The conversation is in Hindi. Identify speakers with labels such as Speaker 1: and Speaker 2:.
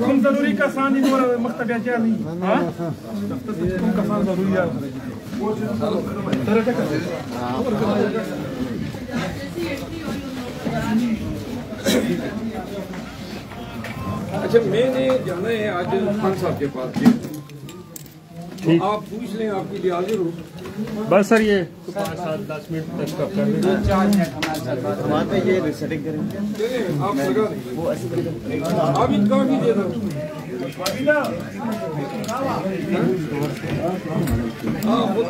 Speaker 1: कम जरूरी का सानी मकतब क्या नहीं हाँ का सान जरूरी है
Speaker 2: अच्छा मैंने जाना है आज खान साहब के पास तो आप पूछ लें आपकी लिए हाजिर हो
Speaker 1: बस सर ये 5-7-10 मिनट तक कब कर देंगे
Speaker 3: हमारे ये सेटिंग करेंगे
Speaker 2: आप लगा वो आप इनका भी दे दो हाँ वो